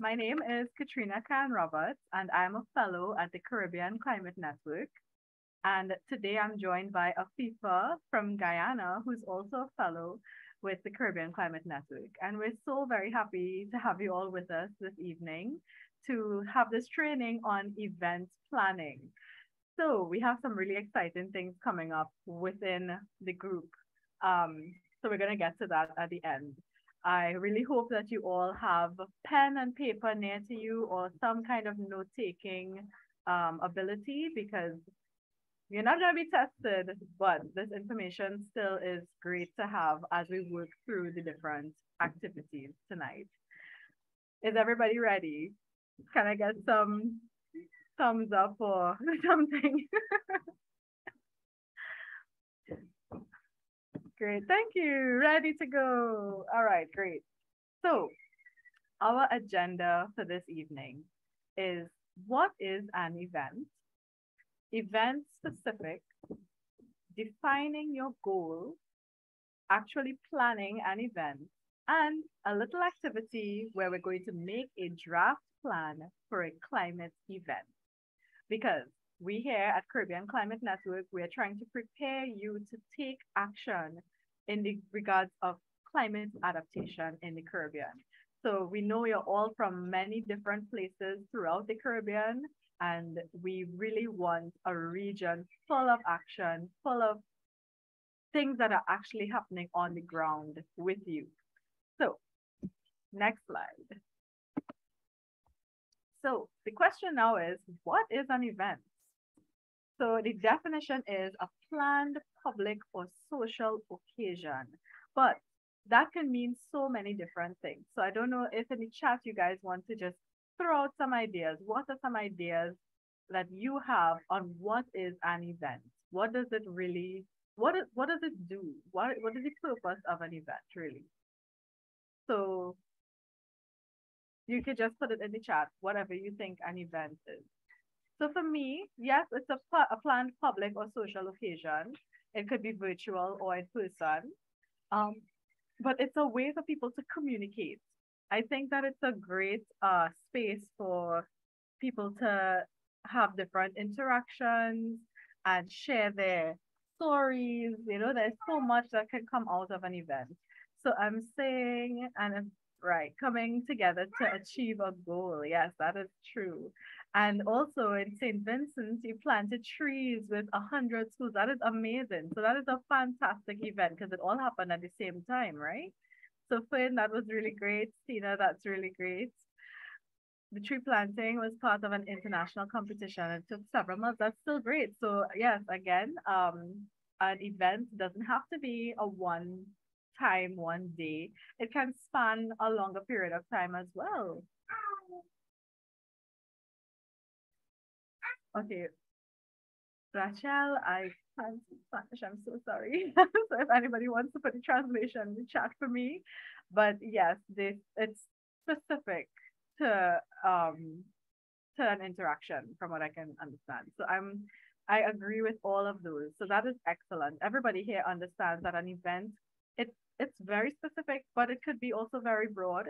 My name is Katrina Khan Roberts, and I'm a fellow at the Caribbean Climate Network. And today I'm joined by Afifa from Guyana, who's also a fellow with the Caribbean Climate Network. And we're so very happy to have you all with us this evening to have this training on event planning. So we have some really exciting things coming up within the group. So we're going to get to that at the end. I really hope that you all have pen and paper near to you or some kind of note taking ability because you're not going to be tested, but this information still is great to have as we work through the different activities tonight. Is everybody ready? Can I get some thumbs up or something? Great. Thank you. Ready to go. All right, great. So, our agenda for this evening is what is an event? Event specific, defining your goal, actually planning an event, and a little activity where we're going to make a draft plan for a climate event. Because we here at Caribbean Climate Network, we are trying to prepare you to take action in the regards of climate adaptation in the Caribbean. So we know you're all from many different places throughout the Caribbean, and we really want a region full of action, full of things that are actually happening on the ground with you. So, next slide. So, the question now is what is an event? So the definition is a planned public or social occasion, but that can mean so many different things. So I don't know if in the chat you guys want to just throw out some ideas. What are some ideas that you have on what is an event? What does it really, what does it do? What is the purpose of an event really? So you could just put it in the chat, whatever you think an event is. So for me, yes, it's a planned public or social occasion. It could be virtual or in person. Um, but it's a way for people to communicate. I think that it's a great space for people to have different interactions and share their stories. You know, there's so much that can come out of an event. So I'm saying, right, coming together to achieve a goal. Yes, that is true. And also in St. Vincent, you planted trees with 100 schools. That is amazing. So that is a fantastic event because it all happened at the same time, right? So Finn, that was really great. Tina, that's really great. The tree planting was part of an international competition. It took several months. That's still great. So yes, again, an event doesn't have to be a one time, one day. It can span a longer period of time as well. Okay, Rachel, I can't speak Spanish. I'm so sorry. So if anybody wants to put a translation in the chat for me, but yes, this it's specific to um to an interaction from what I can understand. So I agree with all of those. So that is excellent. Everybody here understands that an event it's very specific, but it could be also very broad.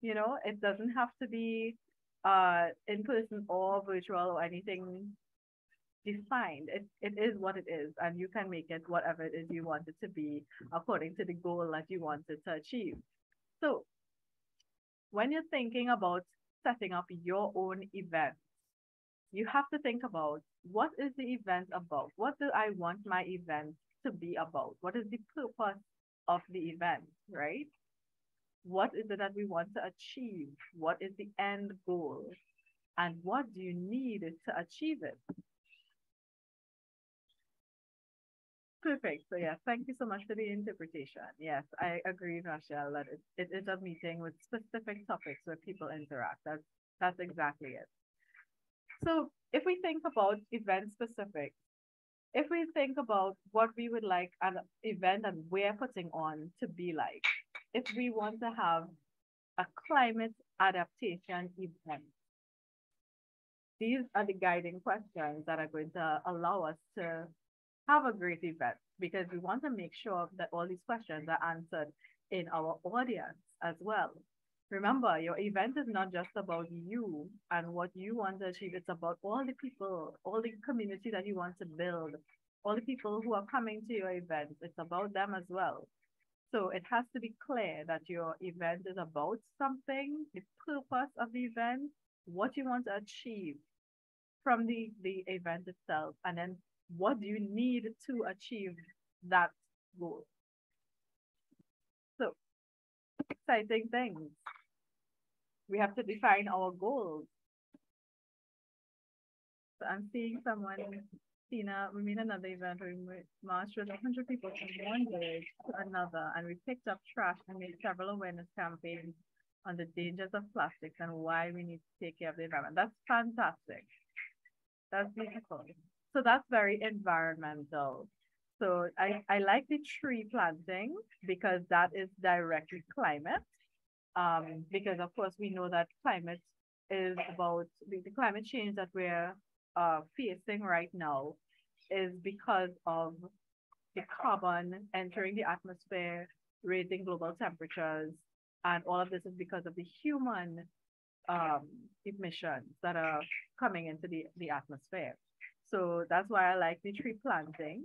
You know, it doesn't have to be in person or virtual or anything defined. It is what it is, and you can make it whatever it is you want it to be according to the goal that you wanted to achieve. So when you're thinking about setting up your own event, you have to think about what is the event about? What do I want my event to be about? What is the purpose of the event, right? What is it that we want to achieve? What is the end goal? And what do you need to achieve it? Perfect. So yes, thank you so much for the interpretation. Yes, I agree, Rachel, that it is a meeting with specific topics where people interact. That's exactly it. So if we think about event specific, if we think about what we would like an event that we're putting on to be like, if we want to have a climate adaptation event, these are the guiding questions that are going to allow us to have a great event because we want to make sure that all these questions are answered in our audience as well. Remember, your event is not just about you and what you want to achieve. It's about all the people, all the community that you want to build, all the people who are coming to your event. It's about them as well. So it has to be clear that your event is about something, the purpose of the event, what you want to achieve from the event itself, and then what do you need to achieve that goal. So exciting things. We have to define our goals. So I'm seeing someone, Tina, we made another event where we marched with 100 people from one village to another, and we picked up trash and made several awareness campaigns on the dangers of plastics and why we need to take care of the environment. That's fantastic. That's beautiful. So that's very environmental. So I like the tree planting because that is directly climate. Because of course we know that climate is about the climate change that we're facing right now is because of the carbon entering the atmosphere, raising global temperatures, and all of this is because of the human um, emissions that are coming into the atmosphere. So that's why I like the tree planting.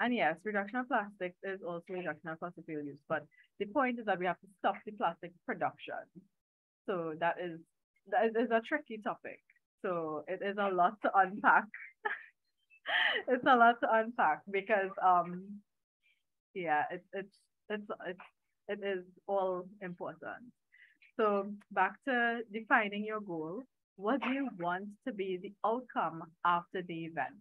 And yes, reduction of plastics is also reduction of fossil fuel use. But the point is that we have to stop the plastic production. So that is a tricky topic. So it is a lot to unpack. It's a lot to unpack because yeah, it is all important. So back to defining your goal. What do you want to be the outcome after the event?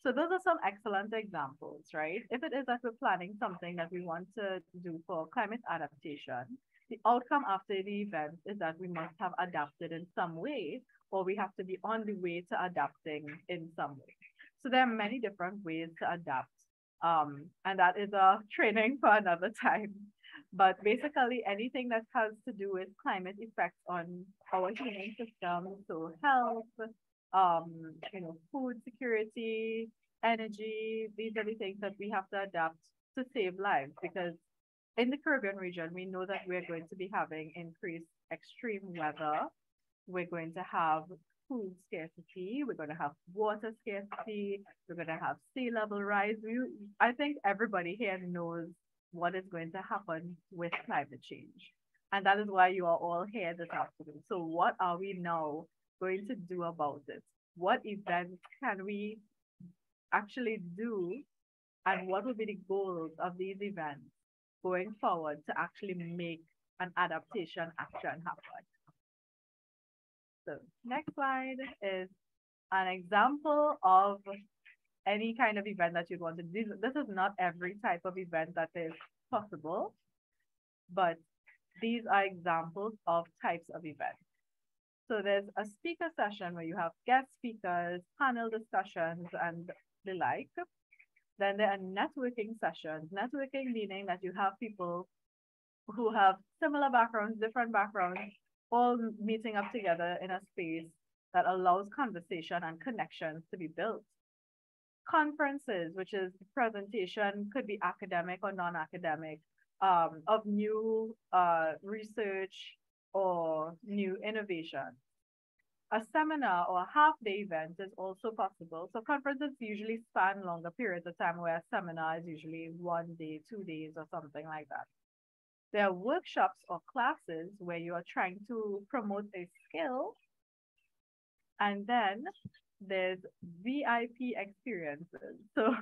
So those are some excellent examples, right? If it is that we're planning something that we want to do for climate adaptation, the outcome after the event is that we must have adapted in some way, or we have to be on the way to adapting in some way. So there are many different ways to adapt. And that is a training for another time. But basically, anything that has to do with climate effects on our human system, so health, food security, energy, these are the things that we have to adapt to save lives because in the Caribbean region, we know that we're going to be having increased extreme weather. We're going to have food scarcity. We're going to have water scarcity. We're going to have sea level rise. I think everybody here knows what is going to happen with climate change. And that is why you are all here this afternoon. So, what are we now going to do about it? What events can we actually do? And what will be the goals of these events going forward to actually make an adaptation action happen? So next slide is an example of any kind of event that you'd want to do. This is not every type of event that is possible, but these are examples of types of events. So there's a speaker session where you have guest speakers, panel discussions, and the like. Then there are networking sessions. Networking meaning that you have people who have similar backgrounds, different backgrounds, all meeting up together in a space that allows conversation and connections to be built. Conferences, which is presentation, could be academic or non-academic, of new research or new innovation. A seminar or a half-day event is also possible. So conferences usually span longer periods of time, where a seminar is usually 1 day, 2 days, or something like that. There are workshops or classes where you are trying to promote a skill. And then there's VIP experiences. So,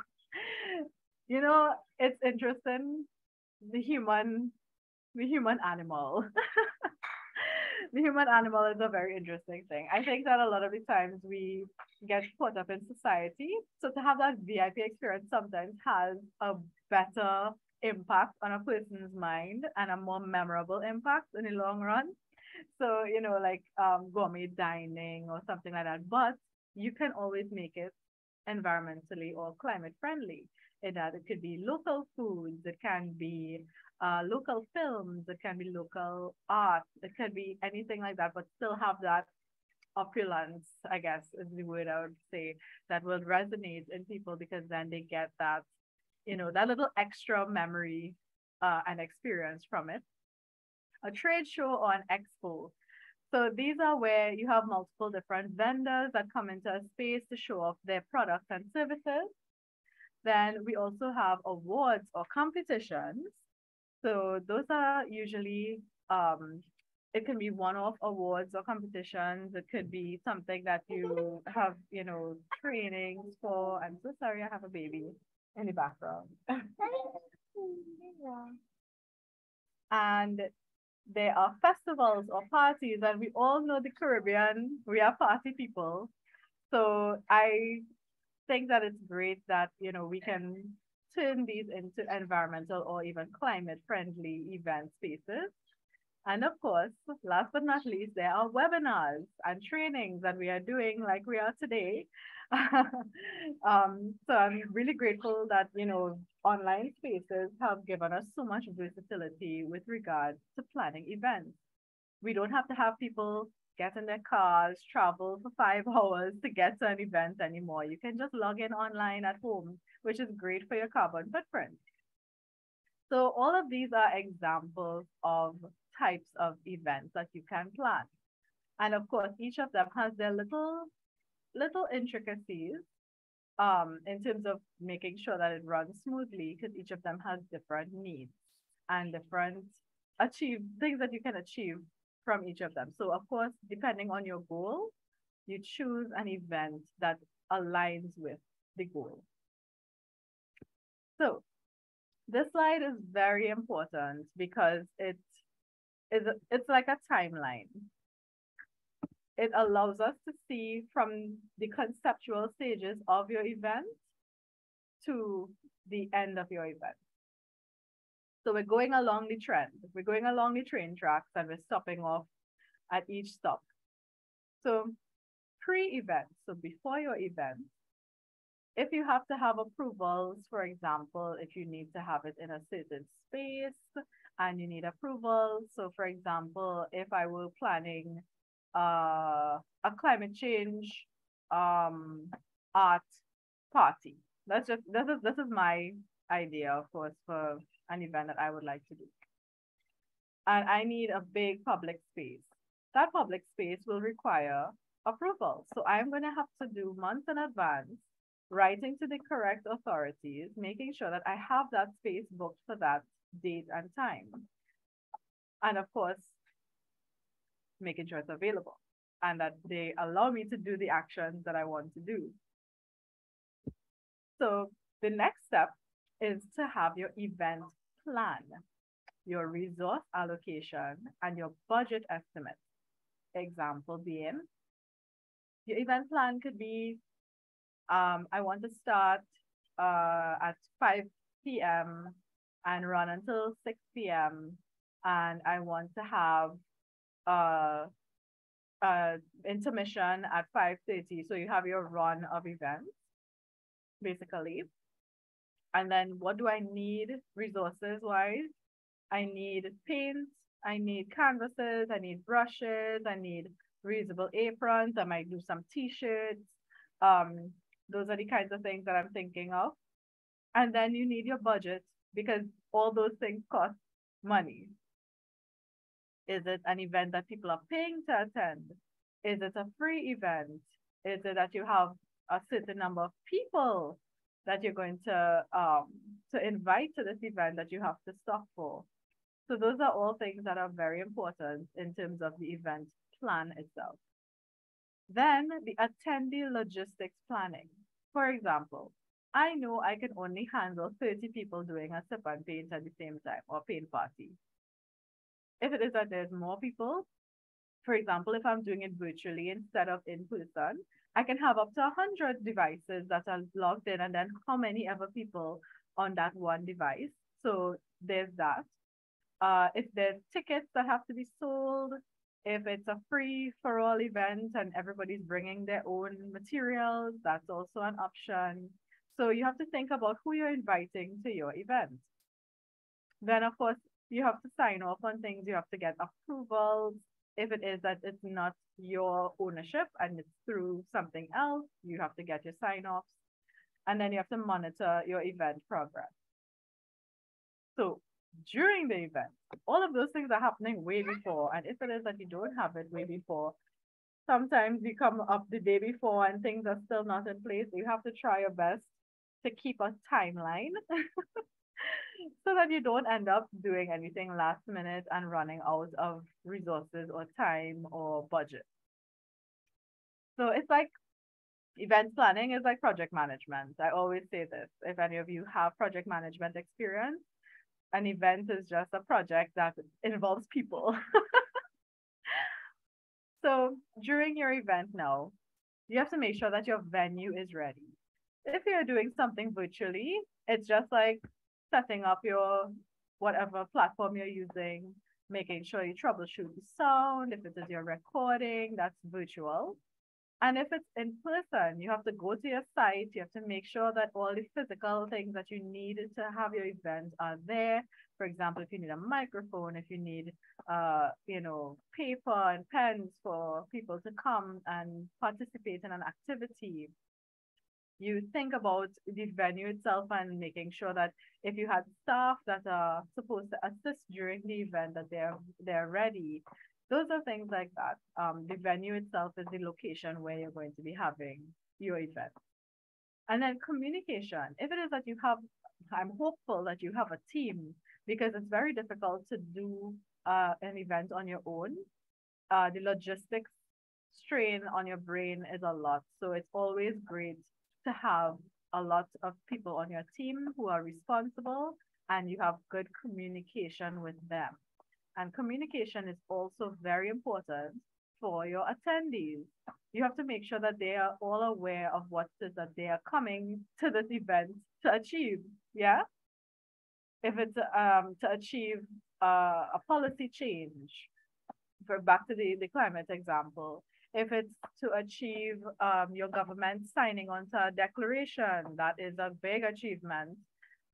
it's interesting, the human animal. The human animal is a very interesting thing. I think that a lot of the times we get caught up in society. So to have that VIP experience sometimes has a better impact on a person's mind and a more memorable impact in the long run. So, like gourmet dining or something like that. But you can always make it environmentally or climate friendly. In that it could be local foods, it can be local films, it can be local art, it can be anything like that, but still have that opulence, I guess is the word I would say, that will resonate in people because then they get that, that little extra memory and experience from it. A trade show or an expo. So these are where you have multiple different vendors that come into a space to show off their products and services. Then we also have awards or competitions. So those are usually it can be one-off awards or competitions. It could be something that you have, trainings for. I'm so sorry, I have a baby in the background. And there are festivals or parties, and we all know the Caribbean, we are party people. So I think that it's great that, we can turn these into environmental or even climate friendly event spaces. And of course, last but not least, there are webinars and trainings that we are doing like we are today. So I'm really grateful that, online spaces have given us so much versatility with regard to planning events. We don't have to have people get in their cars, travel for 5 hours to get to an event anymore. You can just log in online at home, which is great for your carbon footprint. So all of these are examples of types of events that you can plan. And of course, each of them has their little intricacies in terms of making sure that it runs smoothly because each of them has different needs and different achieve things that you can achieve from each of them. So of course, depending on your goal, you choose an event that aligns with the goal. So this slide is very important because it's like a timeline. It allows us to see from the conceptual stages of your event to the end of your event. So we're going along the trend. We're going along the train tracks and we're stopping off at each stop. So pre-event, so before your event, if you have to have approvals, for example, if you need to have it in a certain space and you need approval. So for example, if I were planning a climate change art party. This is my idea, of course, for an event that I would like to do. And I need a big public space. That public space will require approval. So I'm going to have to do months in advance, writing to the correct authorities, making sure that I have that space booked for that date and time. And of course, making sure it's available and that they allow me to do the actions that I want to do. So the next step is to have your event plan, your resource allocation, and your budget estimate. Example being, your event plan could be, I want to start at 5 p.m. and run until 6 p.m. And I want to have uh, intermission at 5:30. So you have your run of events, basically. And then what do I need resources wise? I need paint, I need canvases, I need brushes, I need reusable aprons, I might do some t-shirts. Those are the kinds of things that I'm thinking of. And then you need your budget because all those things cost money. Is it an event that people are paying to attend? Is it a free event? Is it that you have a certain number of people that you're going to invite to this event that you have to stock for? So those are all things that are very important in terms of the event plan itself. Then the attendee logistics planning. For example, I know I can only handle 30 people doing a sip and paint at the same time or paint party. If it is that there's more people, for example, if I'm doing it virtually instead of in person, I can have up to 100 devices that are logged in and then how many ever people on that one device. So there's that. If there's tickets that have to be sold, if it's a free for all event and everybody's bringing their own materials, that's also an option. So you have to think about who you're inviting to your event. Then, of course, you have to sign off on things, you have to get approvals. If it is that it's not your ownership and it's through something else, you have to get your sign offs. And then you have to monitor your event progress. So during the event. All of those things are happening way before. And if it is that you don't have it way before, sometimes you come up the day before and things are still not in place. You have to try your best to keep a timeline so that you don't end up doing anything last minute and running out of resources or time or budget. So it's like event planning is like project management. I always say this. If any of you have project management experience, an event is just a project that involves people. So during your event now, you have to make sure that your venue is ready. If you're doing something virtually, it's just like setting up your whatever platform you're using, making sure you troubleshoot the sound. If it is your recording, that's virtual. And if it's in person, you have to go to your site. You have to make sure that all the physical things that you need to have your event are there. For example, if you need a microphone, if you need, paper and pens for people to come and participate in an activity, you think about the venue itself and making sure that if you had staff that are supposed to assist during the event that they're ready. Those are things like that. The venue itself is the location where you're going to be having your event. And then communication. If it is that you have, I'm hopeful that you have a team because it's very difficult to do an event on your own. The logistics strain on your brain is a lot. So it's always great to have a lot of people on your team who are responsible and you have good communication with them. And communication is also very important for your attendees. You have to make sure that they are all aware of what it is that they are coming to this event to achieve. Yeah. If it's to achieve a policy change, for back to the climate example, if it's to achieve your government signing onto a declaration, that is a big achievement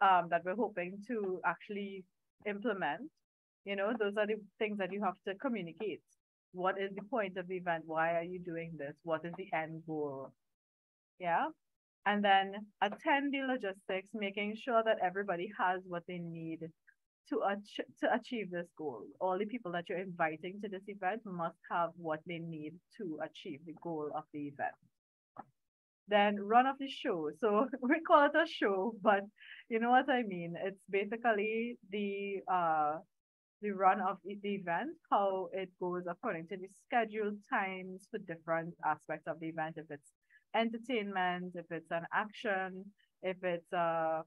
that we're hoping to actually implement. You know, those are the things that you have to communicate. What is the point of the event? Why are you doing this? What is the end goal? Yeah. And then attend the logistics, making sure that everybody has what they need to achieve this goal. All the people that you're inviting to this event must have what they need to achieve the goal of the event. Then run of the show. So we call it a show, but you know what I mean. It's basically the run of the event, how it goes according to the scheduled times for different aspects of the event. If it's entertainment, if it's an action, if it's a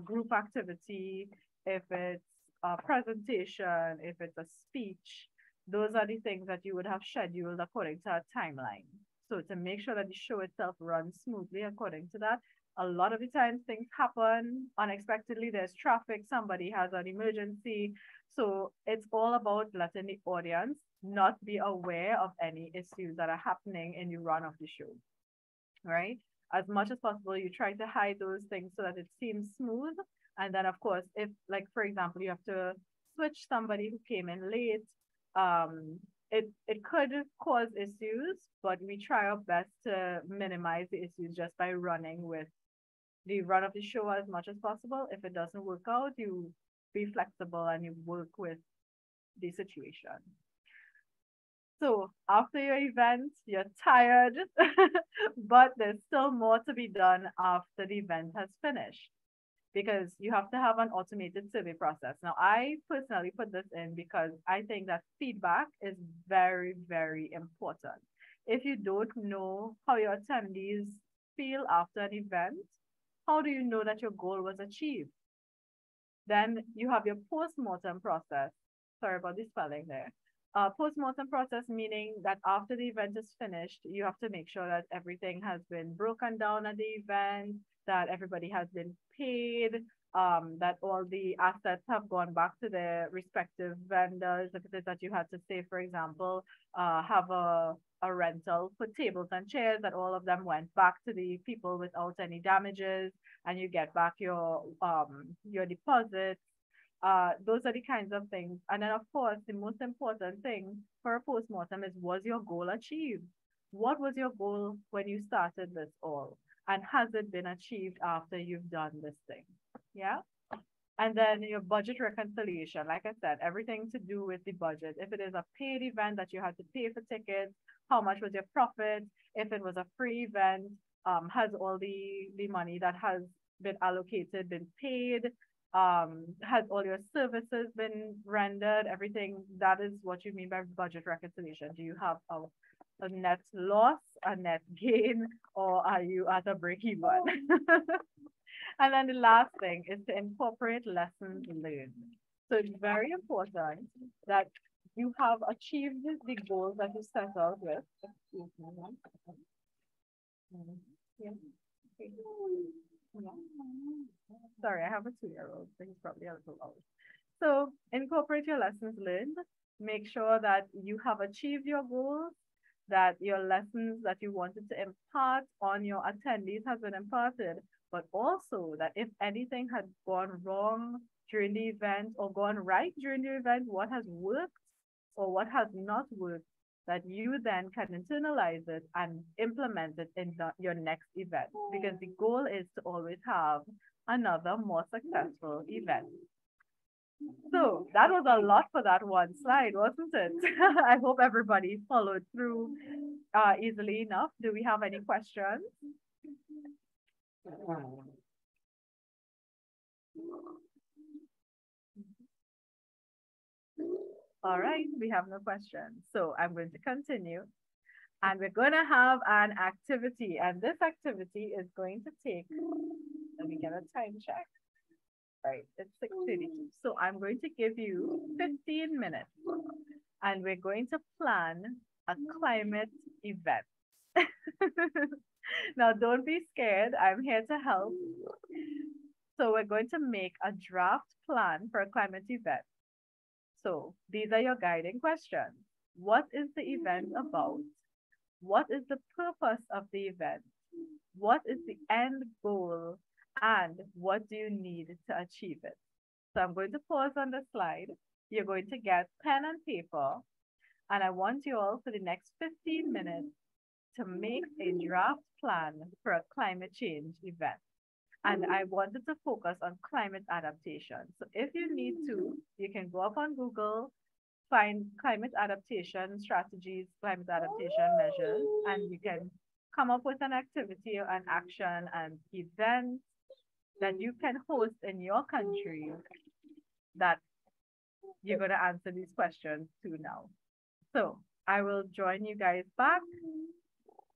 group activity, if it's a presentation, if it's a speech, those are the things that you would have scheduled according to a timeline. So to make sure that the show itself runs smoothly according to that, a lot of the times things happen unexpectedly. There's traffic, somebody has an emergency. So it's all about letting the audience not be aware of any issues that are happening in the run of the show, right? As much as possible, you try to hide those things so that it seems smooth. And then, of course, if, like, for example, you have to switch somebody who came in late, it could cause issues, but we try our best to minimize the issues just by running with the run of the show as much as possible. If it doesn't work out, you be flexible and you work with the situation. So after your event, you're tired, but there's still more to be done after the event has finished because you have to have an automated survey process. Now, I personally put this in because I think that feedback is very, very important. If you don't know how your attendees feel after an event, how do you know that your goal was achieved? Then you have your post-mortem process. Sorry about the spelling there. Post-mortem process meaning that after the event is finished, you have to make sure that everything has been broken down at the event, that everybody has been paid, that all the assets have gone back to their respective vendors. If it is that you had to say, for example, have a rental for tables and chairs, that all of them went back to the people without any damages, and you get back your deposit. Those are the kinds of things. And then, of course, the most important thing for a postmortem is, was your goal achieved? What was your goal when you started this all? And has it been achieved after you've done this thing? Yeah. And then your budget reconciliation, like I said, everything to do with the budget. If it is a paid event that you had to pay for tickets, how much was your profit? If it was a free event, has all the money that has been allocated been paid? Has all your services been rendered? Everything that is what you mean by budget reconciliation. Do you have a net loss, a net gain, or are you at a break even? And then the last thing is to incorporate lessons learned. So it's very important that you have achieved the goals that you set out with. Excuse me. Yeah. Yeah. Sorry, I have a 2-year-old, so he's probably a little loud. So incorporate your lessons learned. Make sure that you have achieved your goals, that your lessons that you wanted to impart on your attendees has been imparted, but also that if anything had gone wrong during the event or gone right during the event, what has worked or what has not worked, that you then can internalize it and implement it in your next event. Because the goal is to always have another more successful event. So that was a lot for that one slide, wasn't it? I hope everybody followed through easily enough. Do we have any questions? All right, we have no questions. So I'm going to continue. And we're going to have an activity. And this activity is going to take, let me get a time check. Right, it's 6:32. So I'm going to give you 15 minutes and we're going to plan a climate event. Now, don't be scared. I'm here to help. So we're going to make a draft plan for a climate event. So these are your guiding questions. What is the event about? What is the purpose of the event? What is the end goal? And what do you need to achieve it? So I'm going to pause on the slide. You're going to get pen and paper. And I want you all for the next 15 minutes to make a draft plan for a climate change event. And I wanted to focus on climate adaptation. So if you need to, you can go up on Google, find climate adaptation strategies, climate adaptation measures, and you can come up with an activity or an action and event that you can host in your country that you're going to answer these questions to now. So I will join you guys back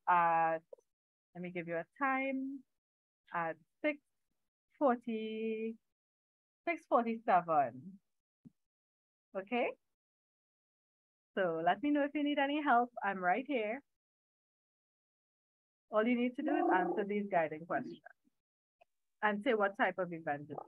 at, let me give you a time, at 6:40, 6:47. Okay? So let me know if you need any help. I'm right here. All you need to do is answer these guiding questions and say what type of event it is.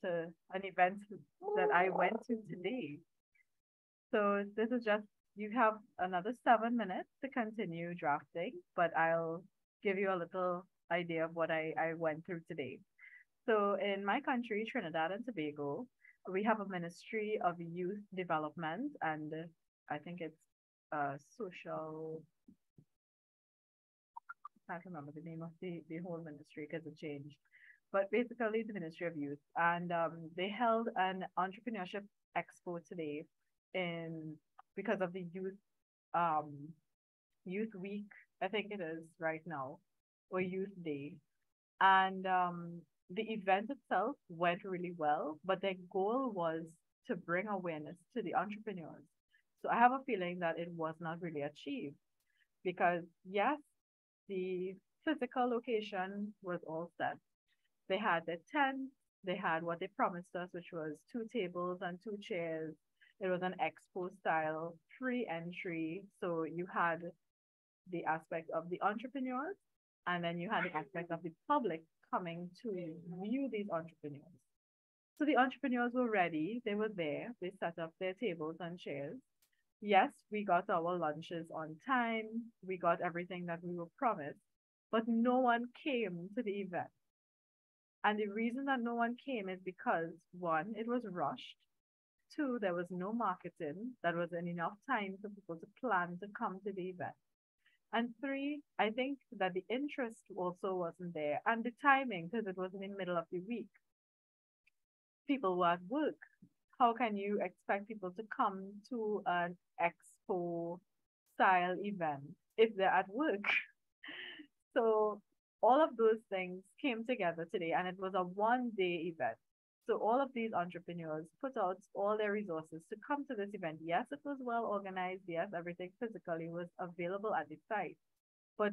To an event that I went to today. So this is just, you have another 7 minutes to continue drafting, but I'll give you a little idea of what I went through today. So in my country, Trinidad and Tobago, we have a Ministry of Youth Development, and I think it's social, I can't remember the name of the whole ministry because it changed. But basically, the Ministry of Youth. And they held an entrepreneurship expo today in because of the um, youth week, I think it is right now, or youth day. And the event itself went really well, but their goal was to bring awareness to the entrepreneurs. So I have a feeling that it was not really achieved because, yes, the physical location was all set. They had their tent, they had what they promised us, which was 2 tables and 2 chairs. It was an expo style, free entry. So you had the aspect of the entrepreneurs, and then you had the aspect of the public coming to view these entrepreneurs. So the entrepreneurs were ready, they were there, they set up their tables and chairs. Yes, we got our lunches on time, we got everything that we were promised, but no one came to the event. And the reason that no one came is because one, it was rushed. two, there was no marketing. That wasn't enough time for people to plan to come to the event. And three, I think that the interest also wasn't there and the timing because it was in the middle of the week. People were at work. How can you expect people to come to an expo style event if they're at work? So all of those things came together today, and it was a 1 day event. So all of these entrepreneurs put out all their resources to come to this event. Yes, it was well organized. Yes, everything physically was available at the site, but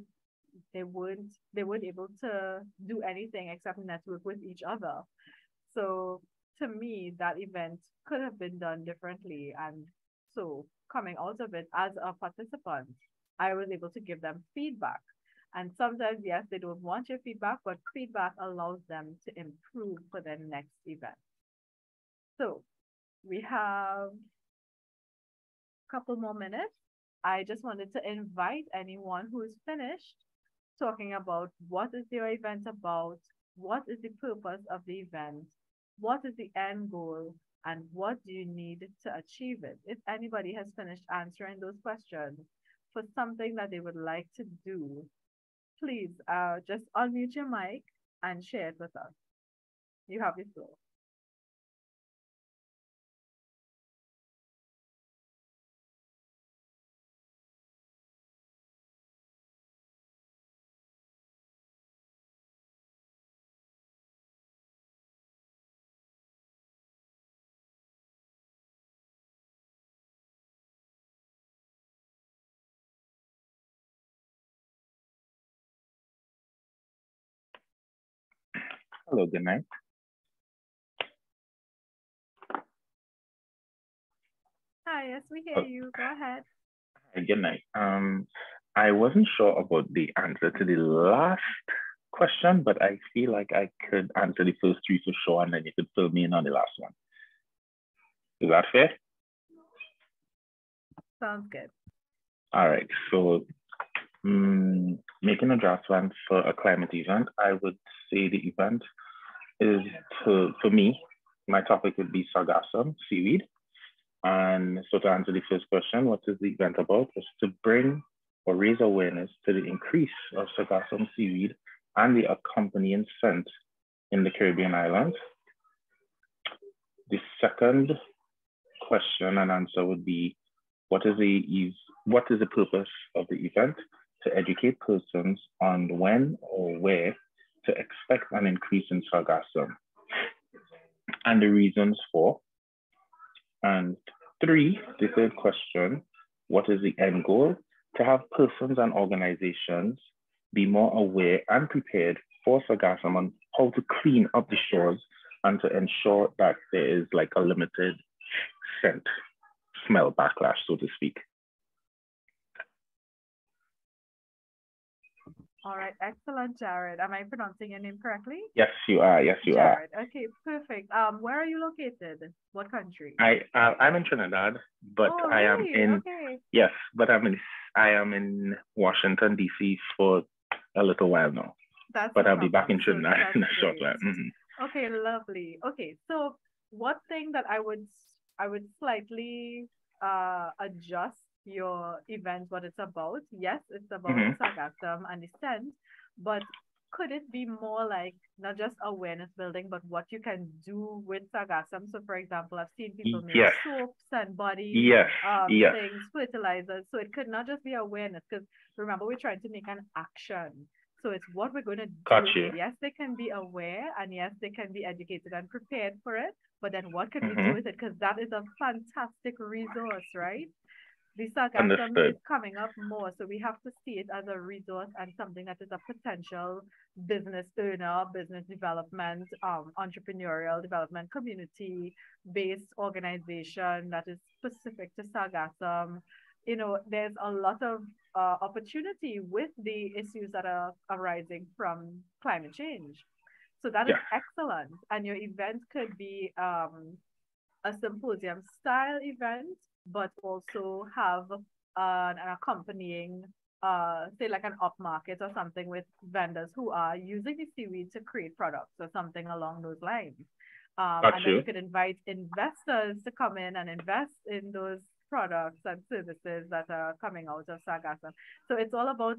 they weren't able to do anything except network with each other. So to me, that event could have been done differently. And so coming out of it as a participant, I was able to give them feedback. And sometimes, yes, they don't want your feedback, but feedback allows them to improve for their next event. So we have a couple more minutes. I just wanted to invite anyone who is finished talking about what is your event about, what is the purpose of the event, what is the end goal, and what do you need to achieve it. If anybody has finished answering those questions for something that they would like to do, please just unmute your mic and share it with us. You have the floor. Hello, good night. Hi, yes, we hear you. Go ahead. Good night. I wasn't sure about the answer to the last question, but I feel like I could answer the first three for sure, and then you could fill me in on the last one. Is that fair? Sounds good. All right. So, making a draft plan for a climate event, I would say the event is for me, my topic would be sargassum, seaweed. And so to answer the first question, what is the event about? Is to bring or raise awareness to the increase of sargassum seaweed and the accompanying scent in the Caribbean islands. The second question and answer would be, what is the purpose of the event? To educate persons on when or where to expect an increase in sargassum and the reasons for. And three, the third question, what is the end goal? To have persons and organizations be more aware and prepared for sargassum on how to clean up the shores and to ensure that there is like a limited scent, smell backlash, so to speak. All right, excellent, Jared. Am I pronouncing your name correctly? Yes, you are. Yes, you Jared. Okay, perfect. Where are you located? What country? I'm in Trinidad, but Oh, I am really? in Okay. yes, but I am in Washington D.C. for a little while now. That's But no I'll be back in problem. So Trinidad in a that's short great. while. Mm-hmm. Okay, lovely. Okay, so one thing that I would slightly adjust your event, what it's about. Yes, it's about Mm-hmm. sargassum and the scent, but could it be more like not just awareness building, but what you can do with sargassum? So, for example, I've seen people make Yes, soaps and body yes, yes. things, fertilizers. So it could not just be awareness, because remember, we're trying to make an action. So it's what we're going to do Got with you. it. Yes, they can be aware, and yes, they can be educated and prepared for it. But then what can we do Mm-hmm. with it? Because that is a fantastic resource, right? The sargassum is Understood. coming up more, so we have to see it as a resource and something that is a potential business owner, business development, entrepreneurial development, community-based organization that is specific to sargassum. There's a lot of opportunity with the issues that are arising from climate change. So that is Yes. excellent. And your event could be a symposium style event, but also have an accompanying, say like an upmarket or something with vendors who are using the seaweed to create products or something along those lines. Got And then you. you could invite investors to come in and invest in those products and services that are coming out of Sargassum. So it's all about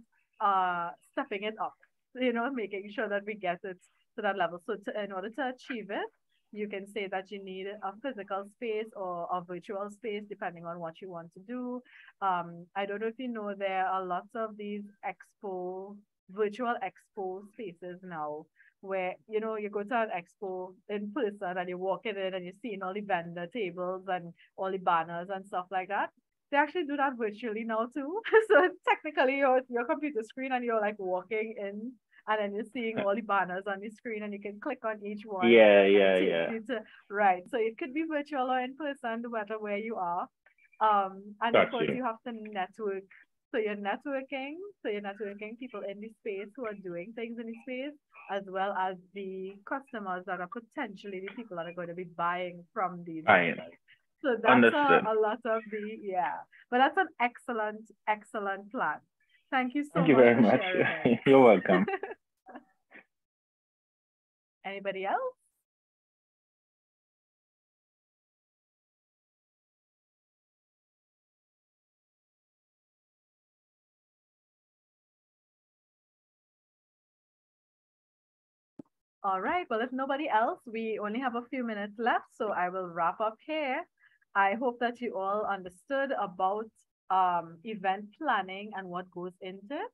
stepping it up, making sure that we get it to that level. So in order to achieve it, you can say that you need a physical space or a virtual space, depending on what you want to do. I don't know if you know, there are lots of these virtual expo spaces now where you go to an expo in person and you're walking in and you're seeing all the vendor tables and all the banners and stuff like that. They actually do that virtually now too. So technically you're your computer screen and you're like walking in and then you're seeing all the banners on the screen and you can click on each one Yeah, and it yeah, takes yeah. you to right. So it could be virtual or in person, no matter where you are. And of Got course you. you have to network. So you're networking people in the space who are doing things in the space, as well as the customers that are potentially the people that are going to be buying from these Fine. vendors. So that's Understood. a lot of yeah. But that's an excellent, excellent plan. Thank you Thank so you much very for much. sharing You're welcome. it. Anybody else? All right. Well, if nobody else, we only have a few minutes left, so I will wrap up here. I hope that you all understood about event planning and what goes into it.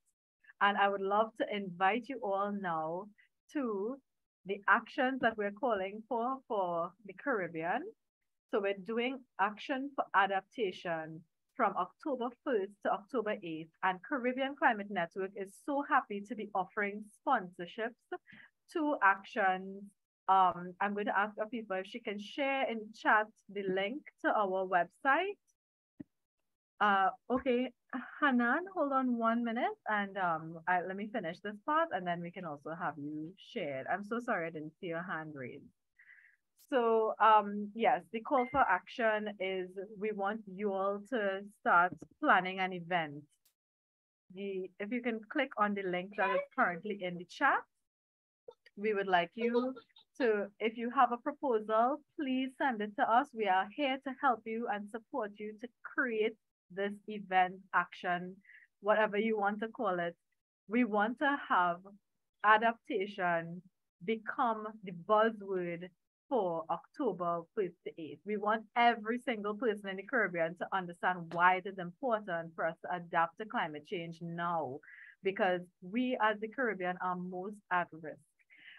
And I would love to invite you all now to the actions that we're calling for the Caribbean. So we're doing action for adaptation from October 1st to October 8th. And Caribbean Climate Network is so happy to be offering sponsorships to actions. I'm going to ask Afifa if she can share in chat the link to our website. Okay, Hanan, hold on 1 minute and let me finish this part and then we can also have you shared. I'm so sorry I didn't see your hand raised. So yes, the call for action is we want you all to start planning an event. If you can click on the link that is currently in the chat, we would like you to, if you have a proposal, please send it to us. We are here to help you and support you to create this event action, whatever you want to call it. We want to have adaptation become the buzzword for October 1st to 8th. We want every single person in the Caribbean to understand why it is important for us to adapt to climate change now, because we as the Caribbean are most at risk.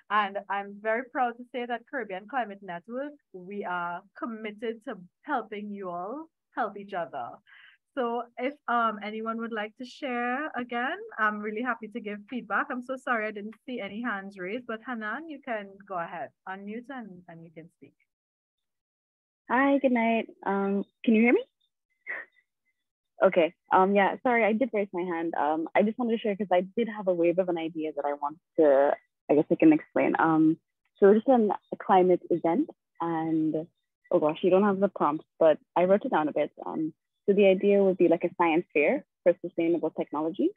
And I'm very proud to say that Caribbean Climate Network, we are committed to helping you all help each other. So if anyone would like to share again, I'm really happy to give feedback. I'm so sorry I didn't see any hands raised, but Hanan, you can go ahead, unmute and you can speak. Hi, good night. Can you hear me? Okay. Yeah, sorry, I did raise my hand. I just wanted to share because I did have a wave of an idea that I want to, I guess I can explain. So we're just a climate event and, oh gosh, you don't have the prompt, but I wrote it down a bit. So the idea would be like a science fair for sustainable technology.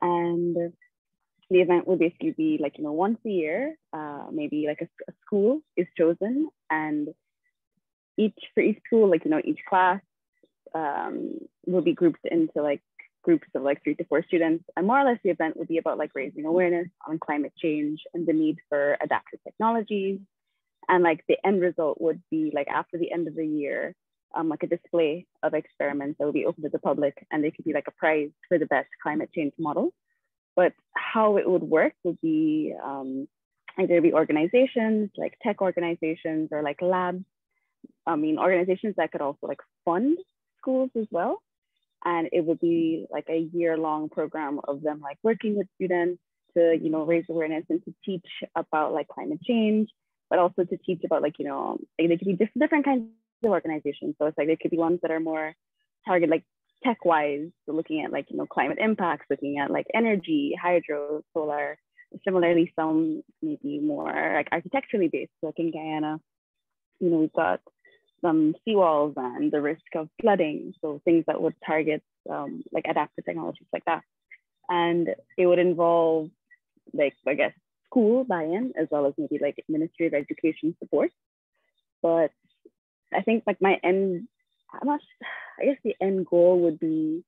And the event would basically be like, once a year, maybe like a school is chosen and for each school, like, each class will be grouped into like groups of like 3 to 4 students. And more or less the event would be about like raising awareness on climate change and the need for adaptive technologies. And like the end result would be like after the end of the year, like a display of experiments that will be open to the public, and they could be like a prize for the best climate change model. But how it would work would be either be organizations like tech organizations or like labs. I mean, organizations that could also like fund schools as well. And it would be like a year-long program of them like working with students to, raise awareness and to teach about like climate change, but also to teach about like, they could be different kinds of organizations. So it's like, there could be ones that are more targeted like tech-wise, so looking at like, climate impacts, looking at like energy, hydro, solar. Similarly, some maybe more like architecturally based, like in Guyana, we've got some seawalls and the risk of flooding. So things that would target like adaptive technologies like that. And it would involve like, I guess, school buy-in as well as maybe like Ministry of Education support. But I think like my end, I guess the end goal would be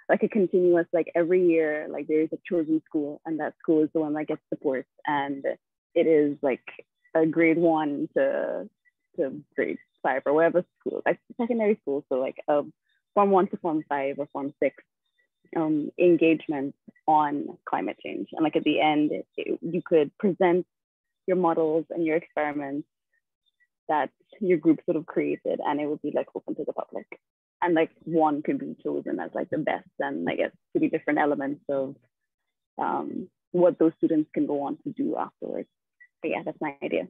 like a continuous, like every year, like there's a chosen school and that school is the one that gets support. And it is like a grade 1 to grade 5 or whatever school, like secondary school. So like a Form 1 to Form 5 or Form 6 engagement on climate change. And like at the end, you could present your models and your experiments that your group sort of created, and it would be like open to the public. And like one could be chosen as like the best, and I guess to be different elements of what those students can go on to do afterwards. But yeah, that's my idea.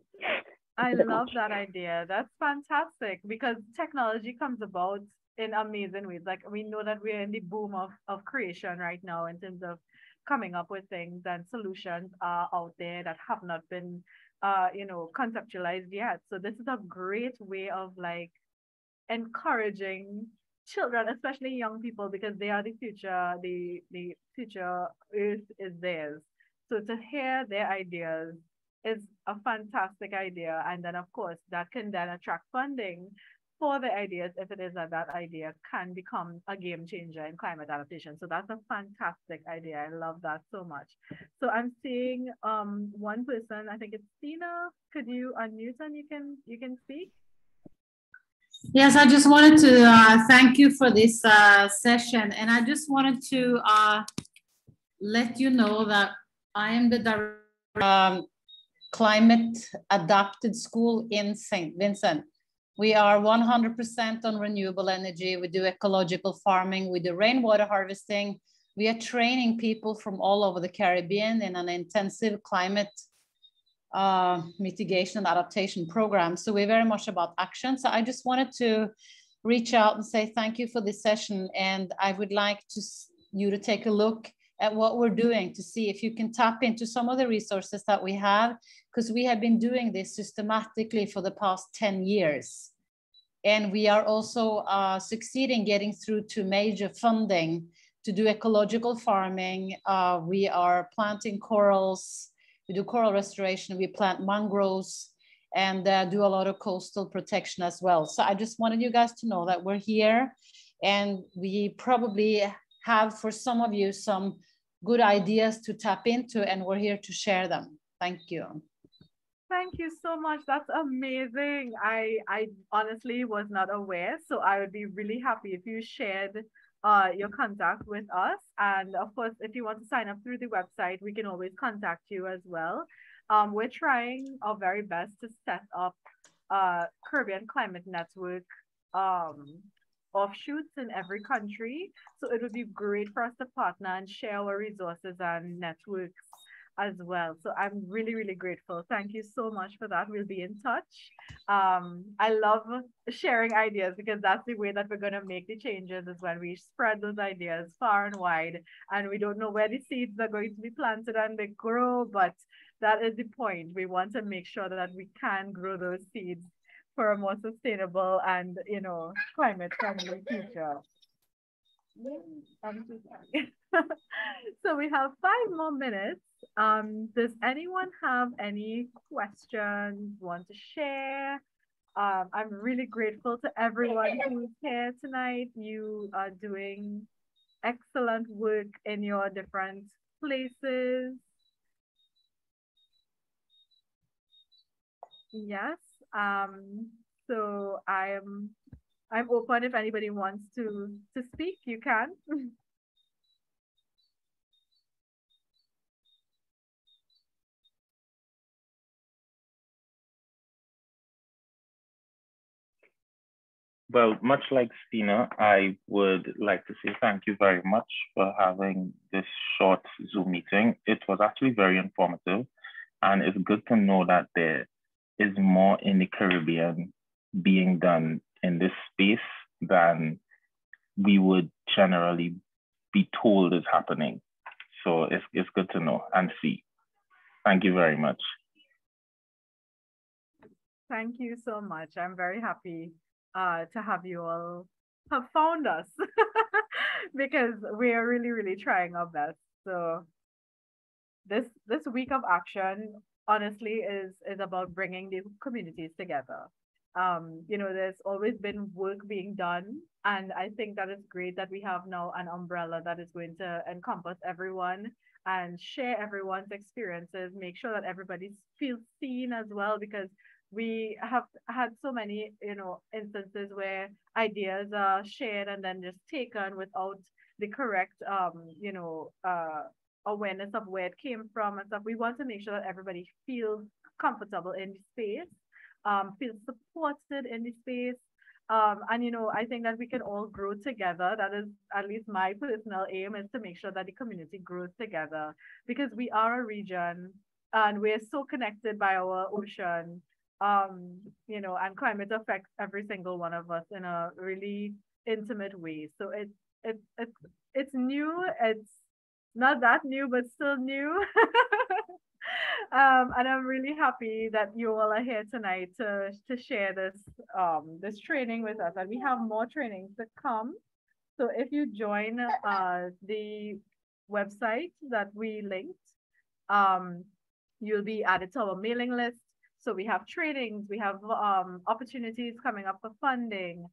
I love that idea. That's fantastic because technology comes about in amazing ways. Like we know that we're in the boom of creation right now in terms of coming up with things, and solutions are out there that have not been conceptualized yet. So this is a great way of like encouraging children, especially young people, because they are the future. The future Earth is theirs. So to hear their ideas is a fantastic idea. And then of course that can then attract funding for the ideas if it is that that idea can become a game changer in climate adaptation. So that's a fantastic idea. I love that so much. So I'm seeing one person, I think it's Tina. Could you unmute and you can speak? Yes, I just wanted to thank you for this session. And I just wanted to let you know that I am the director Climate Adapted School in St. Vincent. We are 100% on renewable energy. We do ecological farming. We do rainwater harvesting. We are training people from all over the Caribbean in an intensive climate mitigation and adaptation program. So we're very much about action. So I just wanted to reach out and say thank you for this session. And I would like you to take a look at what we're doing to see if you can tap into some of the resources that we have, because we have been doing this systematically for the past 10 years. And we are also succeeding getting through to major funding to do ecological farming. We are planting corals, we do coral restoration, we plant mangroves, and do a lot of coastal protection as well. So I just wanted you guys to know that we're here, and we probably have for some of you some good ideas to tap into, and we're here to share them. Thank you. Thank you so much. That's amazing. I honestly was not aware, so I would be really happy if you shared your contact with us. And of course, if you want to sign up through the website, we can always contact you as well. We're trying our very best to set up Caribbean Climate Network offshoots in every country. So it would be great for us to partner and share our resources and networks as well. So I'm really, really grateful. Thank you so much for that. We'll be in touch. I love sharing ideas because that's the way that we're going to make the changes, is when we spread those ideas far and wide, and we don't know where the seeds are going to be planted and they grow, but that is the point. We want to make sure that we can grow those seeds for a more sustainable and, climate friendly future. I'm so sorry. So we have 5 more minutes. Does anyone have any questions, want to share? I'm really grateful to everyone who's here tonight. You are doing excellent work in your different places. Yes. So I'm open. If anybody wants to speak, you can. Well, much like Stina, I would like to say thank you very much for having this short Zoom meeting. It was actually very informative, and it's good to know that there is more in the Caribbean being done in this space than we would generally be told is happening. So it's good to know and see. Thank you very much. Thank you so much. I'm very happy to have you all have found us because we are really, really trying our best. So this week of action honestly is about bringing the communities together. There's always been work being done, and I think that it's great that we have now an umbrella that is going to encompass everyone and share everyone's experiences, make sure that everybody feels seen as well, because we have had so many, instances where ideas are shared and then just taken without the correct, awareness of where it came from and stuff. We want to make sure that everybody feels comfortable in the space, feels supported in the space. And I think that we can all grow together. That is at least my personal aim, is to make sure that the community grows together, because we are a region and we're so connected by our ocean. And climate affects every single one of us in a really intimate way. So it's new. It's not that new, but still new. And I'm really happy that you all are here tonight to share this training with us. And we have more trainings to come. So if you join the website that we linked, um, you'll be added to our mailing list. So we have trainings, we have opportunities coming up for funding.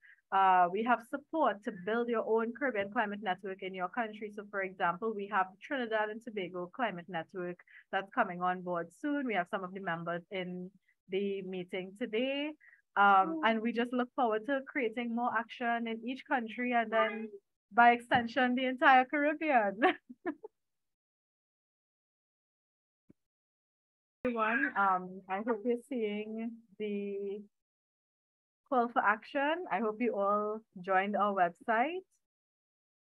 We have support to build your own Caribbean Climate Network in your country. So for example, we have Trinidad and Tobago Climate Network that's coming on board soon. We have some of the members in the meeting today. And we just look forward to creating more action in each country, and then by extension, the entire Caribbean. Everyone, I hope you're seeing the call for action. I hope you all joined our website.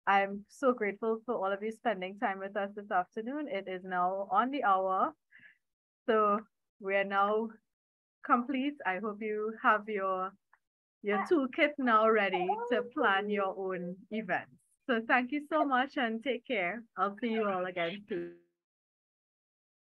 I'm so grateful for all of you spending time with us this afternoon. It is now on the hour. So we are now complete. I hope you have your toolkit now ready to plan your own events. So thank you so much and take care. I'll see you all again soon.